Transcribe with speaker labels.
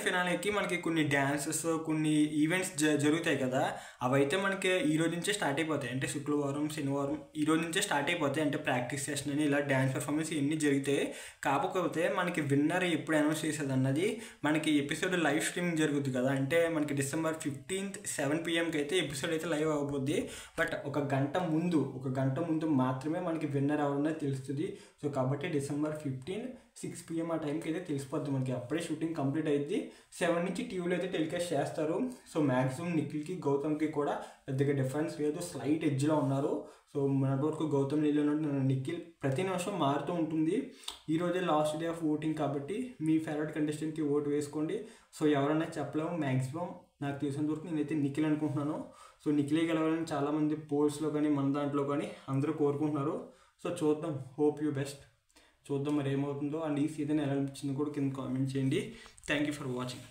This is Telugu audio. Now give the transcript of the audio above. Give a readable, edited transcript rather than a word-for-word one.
Speaker 1: గ్రాండ్ ఫినాలేకి మనకి కొన్ని డ్యాన్సెస్ కొన్ని ఈవెంట్స్ జరుగుతాయి కదా, అవైతే మనకి ఈ రోజు నుంచే స్టార్ట్ అయిపోతాయి. అంటే శుక్రవారం శనివారం ఈ రోజు నుంచే స్టార్ట్ అయిపోతాయి. అంటే ప్రాక్టీస్ సెషన్ అని ఇలా డ్యాన్స్ పర్ఫార్మెన్స్ ఇవన్నీ జరుగుతాయి. కాకపోతే మనకి విన్నర్ ఎప్పుడు అనౌన్స్ చేసేది అన్నది మనకి ఎపిసోడ్ లైవ్ స్ట్రీమింగ్ జరుగుతుంది కదా, అంటే మనకి December 15th 7 PM అయితే ఎపిసోడ్ అయితే లైవ్ అవబోద్ది. బట్ ఒక గంట ముందు మాత్రమే మనకి విన్నర్ ఎవరన్నా తెలుస్తుంది. సో కాబట్టి December 15 6 PM ఆ టైంకి అయితే తెలిసిపోద్ది మనకి. అప్పుడే షూటింగ్ కంప్లీట్ అయ్యింది. 7 నుంచి టీవీలో అయితే టెలికాస్ట్ చేస్తారు. సో మ్యాక్సిమం నిఖిల్కి గౌతమ్కి కూడా పెద్దగా డిఫరెన్స్ లేదు, స్లైట్ ఎడ్జ్లో ఉన్నారు. సో మన వరకు గౌతమ్ నీళ్ళు నిఖిల్ ప్రతి నిమిషం మారుతూ ఉంటుంది. ఈరోజే లాస్ట్ డే ఆఫ్ ఓటింగ్ కాబట్టి మీ ఫేవరెట్ కంటెస్టెంట్కి ఓటు వేసుకోండి. సో ఎవరన్నా చెప్పలేము, మ్యాక్సిమం నాకు తెలిసినంత వరకు నేనైతే నిఖిల్ అనుకుంటున్నాను. సో నిఖిలే గెలవాలని చాలామంది పోల్స్లో కానీ మన దాంట్లో కానీ అందరూ కోరుకుంటున్నారు. సో చూద్దాం, హోప్ యూ బెస్ట్. చూద్దాం మరి ఏమవుతుందో. అండ్ ఈ సీజన్ ఎలా అనిపించిందో కూడా కింద కామెంట్ చేయండి. Thank you for watching.